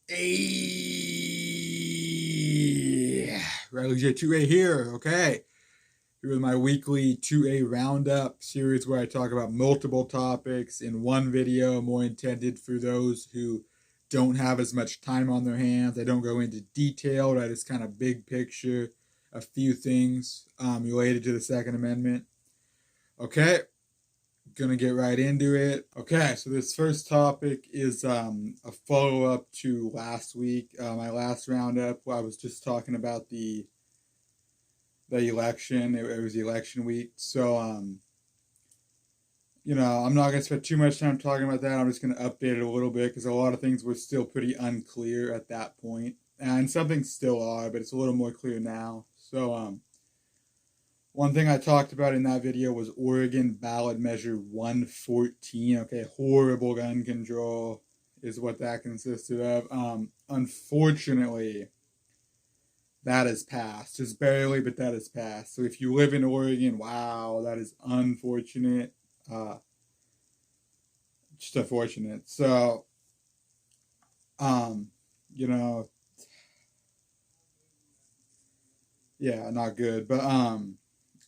Hey, Riley J2A here. Okay, here with my weekly 2A roundup series where I talk about multiple topics in one video, more intended for those who don't have as much time on their hands. I don't go into detail, I just kind of big picture a few things related to the Second Amendment. Okay, gonna get right into it. Okay, so this first topic is a follow up to last week, my last roundup. I was just talking about the election. It was the election week, so I'm not gonna spend too much time talking about that. I'm just gonna update it a little bit because a lot of things were still pretty unclear at that point, and some things still are, but it's a little more clear now. So one thing I talked about in that video was Oregon ballot measure 114. Okay, horrible gun control is what that consisted of. Unfortunately, that has passed. Just barely, but that has passed. So if you live in Oregon, wow, that is unfortunate. Just unfortunate. So, um, you know, yeah, not good. But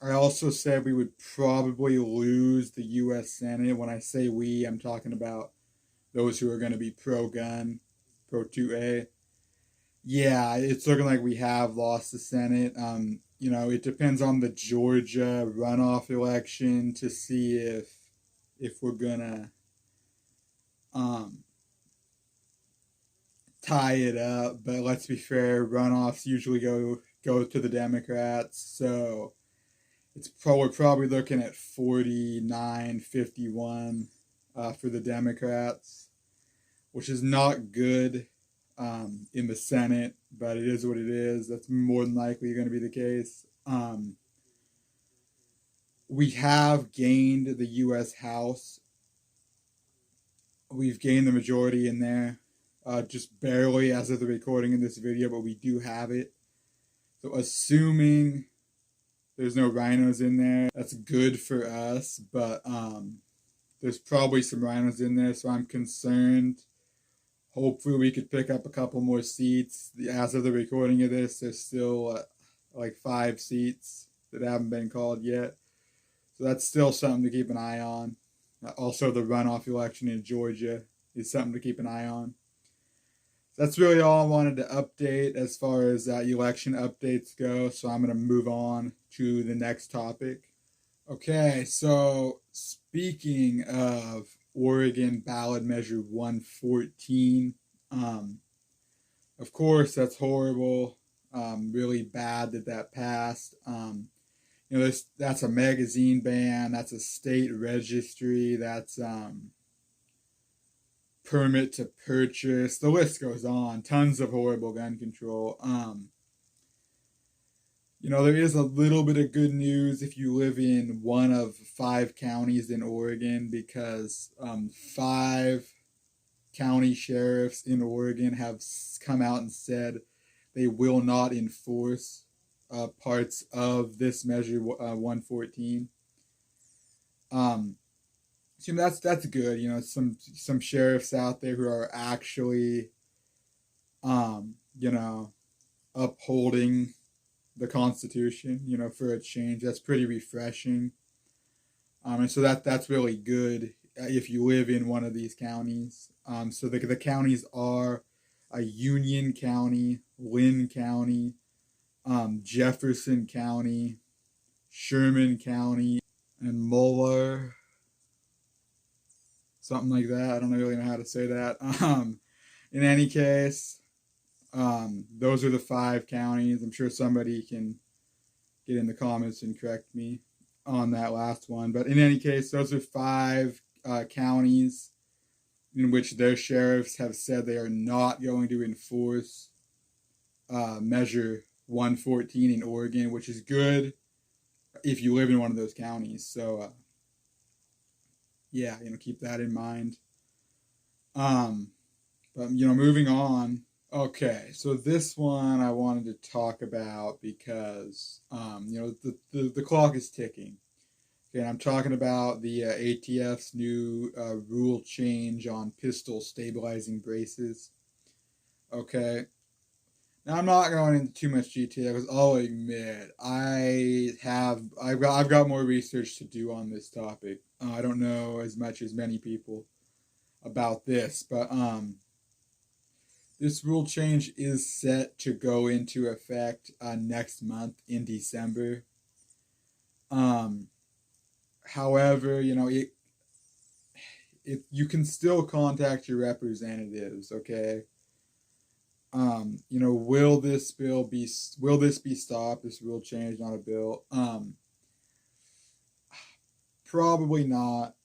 I also said we would probably lose the U.S. Senate. When I say we, I'm talking about those who are going to be pro-gun, pro-2A. Yeah, it's looking like we have lost the Senate. It depends on the Georgia runoff election to see if we're gonna um, tie it up. But let's be fair, runoffs usually go to the Democrats, so we're probably looking at 49-51 for the Democrats, which is not good in the Senate, but it is what it is. That's more than likely going to be the case. We have gained the U.S. House. We've gained the majority in there, just barely as of the recording in this video, but we do have it. So assuming there's no rhinos in there, that's good for us, but there's probably some rhinos in there, so I'm concerned. Hopefully we could pick up a couple more seats. As of the recording of this, there's still like 5 seats that haven't been called yet. So that's still something to keep an eye on. Also, the runoff election in Georgia is something to keep an eye on. So that's really all I wanted to update as far as election updates go. So I'm going to move on to the next topic. Okay, so speaking of Oregon ballot measure 114, of course that's horrible. Really bad that passed. That's a magazine ban. That's a state registry. That's permit to purchase. The list goes on. Tons of horrible gun control. There is a little bit of good news if you live in one of 5 counties in Oregon, because 5 county sheriffs in Oregon have come out and said they will not enforce parts of this measure 114. So that's good. Some sheriffs out there who are actually upholding the Constitution, for a change. That's pretty refreshing. And so that's really good if you live in one of these counties. So the counties are Union County, Lynn County, Jefferson County, Sherman County, and Muller. Something like that. I don't really know how to say that. In any case, those are the 5 counties. I'm sure somebody can get in the comments and correct me on that last one. But in any case, those are 5 counties in which their sheriffs have said they are not going to enforce Measure 114 in Oregon, which is good if you live in one of those counties. So, keep that in mind. But moving on. Okay, so this one I wanted to talk about because the clock is ticking. Okay, and I'm talking about the ATF's new rule change on pistol stabilizing braces. Okay. Now I'm not going into too much detail because I'll admit I've got more research to do on this topic. I don't know as much as many people about this, but this rule change is set to go into effect next month in December. However, you can still contact your representatives. Okay. Will this be stopped? This rule change, not a bill. Probably not.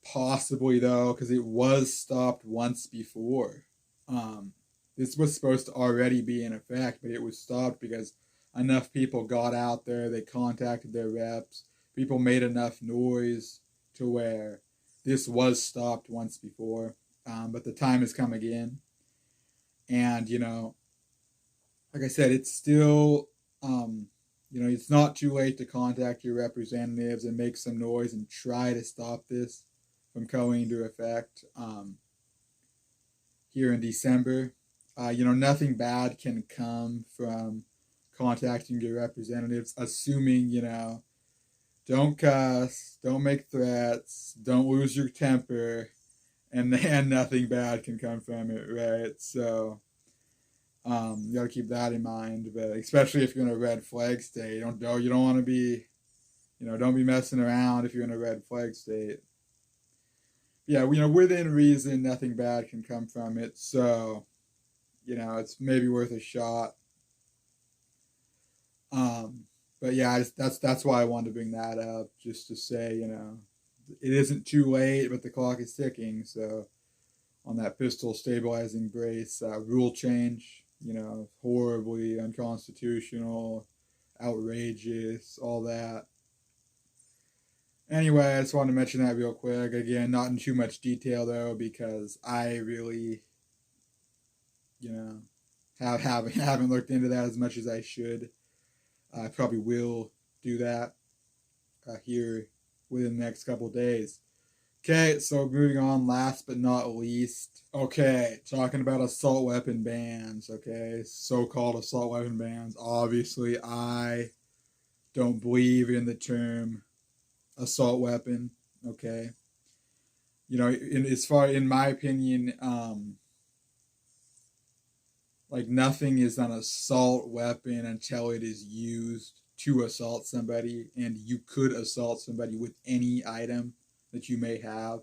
Possibly though, because it was stopped once before. This was supposed to already be in effect, but it was stopped because enough people got out there, they contacted their reps, people made enough noise to where this was stopped once before. But the time has come again. And, like I said, it's still, it's not too late to contact your representatives and make some noise and try to stop this from going into effect here in December. Nothing bad can come from contacting your representatives, assuming, don't cuss, don't make threats, don't lose your temper, and then nothing bad can come from it, right? So you got to keep that in mind. But especially if you're in a red flag state, you don't want to be, don't be messing around if you're in a red flag state. Yeah, within reason, nothing bad can come from it. So, it's maybe worth a shot. But yeah, that's why I wanted to bring that up, just to say, it isn't too late, but the clock is ticking. So, on that pistol stabilizing brace rule change, horribly unconstitutional, outrageous, all that. Anyway, I just wanted to mention that real quick. Again, not in too much detail though, because I really, haven't looked into that as much as I should. I probably will do that here within the next couple days. Okay, so moving on, last but not least. Okay, talking about assault weapon bans, okay? So-called assault weapon bans. Obviously, I don't believe in the term assault weapon, okay? In my opinion, nothing is an assault weapon until it is used to assault somebody, and you could assault somebody with any item that you may have.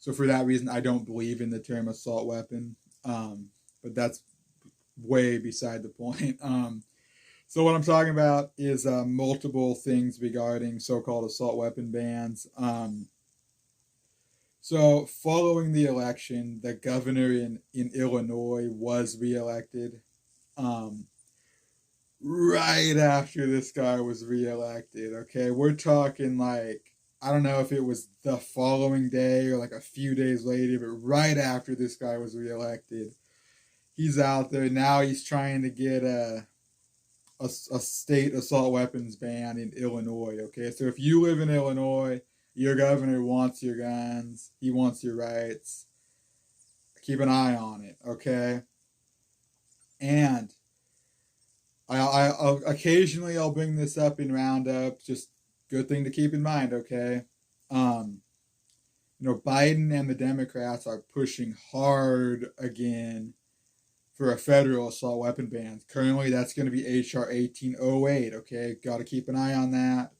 So for that reason, I don't believe in the term assault weapon, but that's way beside the point. So what I'm talking about is multiple things regarding so-called assault weapon bans. So following the election, the governor in Illinois was reelected. Right after this guy was reelected, okay? We're talking I don't know if it was the following day or a few days later, but right after this guy was reelected, he's out there. Now he's trying to get a state assault weapons ban in Illinois, okay? So if you live in Illinois, your governor wants your guns, he wants your rights, keep an eye on it, okay? And I'll occasionally I'll bring this up in roundups, just good thing to keep in mind, okay? Biden and the Democrats are pushing hard again for a federal assault weapon ban. Currently, that's going to be HR 1808. Okay, got to keep an eye on that.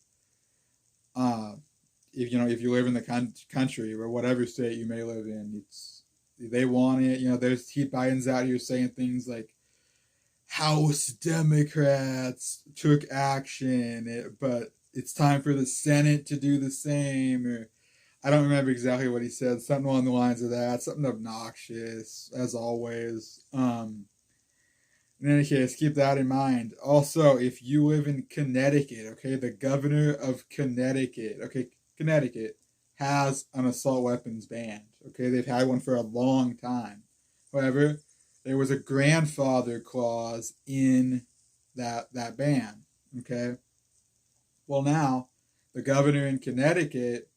If you live in the country or whatever state you may live in, they want it. There's Biden's out here saying things like House Democrats took action, but it's time for the Senate to do the same. Or I don't remember exactly what he said. Something along the lines of that. Something obnoxious, as always. In any case, keep that in mind. Also, if you live in Connecticut, okay, the governor of Connecticut, has an assault weapons ban. Okay, they've had one for a long time. However, there was a grandfather clause in that ban. Okay. Well, now the governor in Connecticut,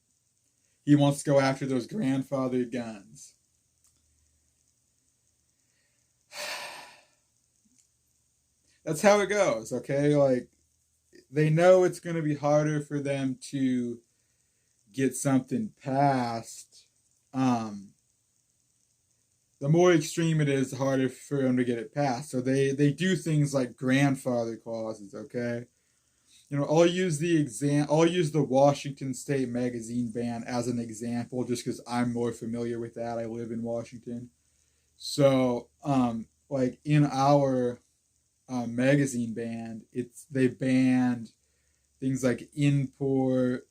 he wants to go after those grandfather guns. that's how it goes, okay? Like, they know it's going to be harder for them to get something passed. The more extreme it is, the harder for them to get it passed. So they do things like grandfather clauses, okay? You know, I'll use the Washington State magazine ban as an example, just because I'm more familiar with that. I live in Washington, so like in our magazine ban, they banned things like import,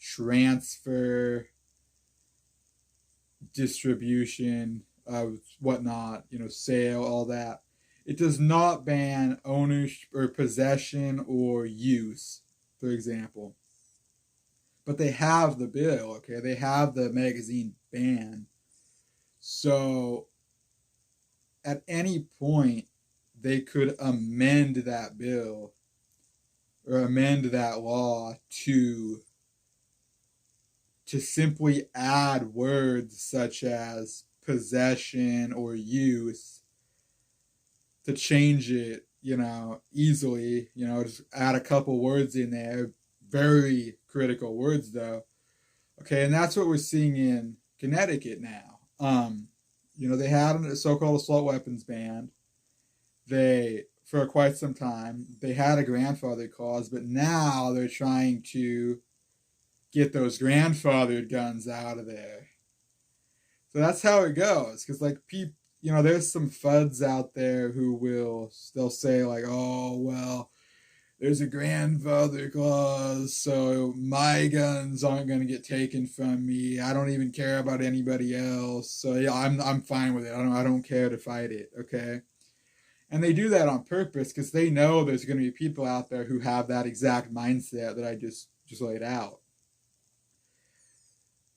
transfer, distribution, whatnot. You know, sale, all that. It does not ban ownership or possession or use, for example. But they have the bill, okay? They have the magazine ban. So at any point, they could amend that bill or amend that law to simply add words such as possession or use, to change it, you know, easily, you know, just add a couple words in there. Very critical words, though. Okay, and that's what we're seeing in Connecticut now. You know, they had a so-called assault weapons ban. They, for quite some time, they had a grandfather clause, but now they're trying to get those grandfathered guns out of there. So that's how it goes. Because, like, people, you know, there's some FUDs out there they'll say, like, oh, well, there's a grandfather clause, so my guns aren't going to get taken from me. I don't even care about anybody else. So, yeah, I'm fine with it. I don't care to fight it, okay? And they do that on purpose because they know there's going to be people out there who have that exact mindset that I just laid out.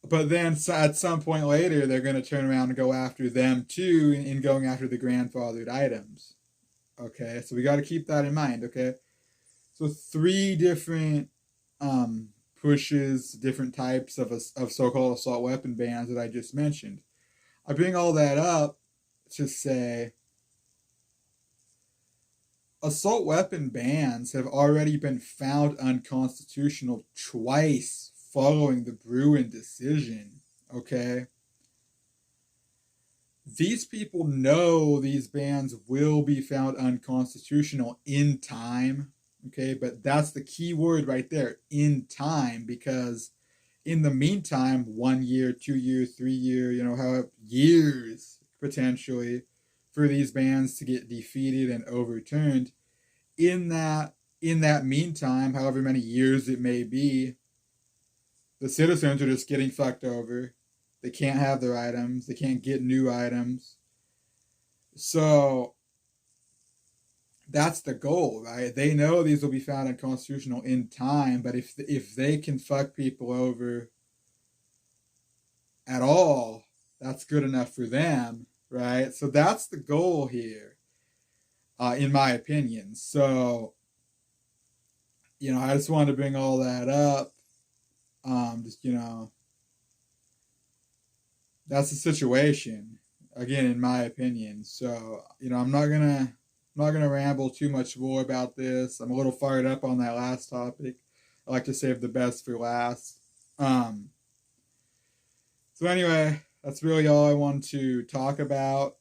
But then at some point later, they're going to turn around and go after them too in going after the grandfathered items. Okay, so we got to keep that in mind, okay? So 3 different pushes, different types of so-called assault weapon bans that I just mentioned. I bring all that up to say assault weapon bans have already been found unconstitutional twice following the Bruin decision, okay? These people know these bans will be found unconstitutional in time, okay? But that's the key word right there, in time, because in the meantime, 1 year, 2 years, 3 years, you know, however, years potentially for these bans to get defeated and overturned. In that meantime, however many years it may be, the citizens are just getting fucked over. They can't have their items. They can't get new items. So that's the goal, right? They know these will be found unconstitutional in time, but if they can fuck people over at all, that's good enough for them, right? So that's the goal here, in my opinion. So, you know, I just wanted to bring all that up. Just, you know, that's the situation, again, in my opinion. So, you know, I'm not gonna ramble too much more about this. I'm a little fired up on that last topic. I like to save the best for last. So anyway, that's really all I want to talk about.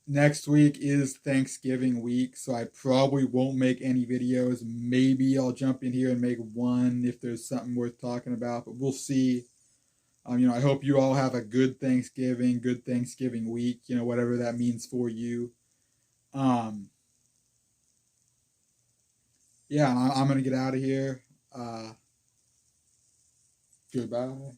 Next week is Thanksgiving week, so I probably won't make any videos. Maybe I'll jump in here and make one if there's something worth talking about, but we'll see. You know, I hope you all have a good Thanksgiving week, you know, whatever that means for you. Yeah, I'm going to get out of here. Goodbye.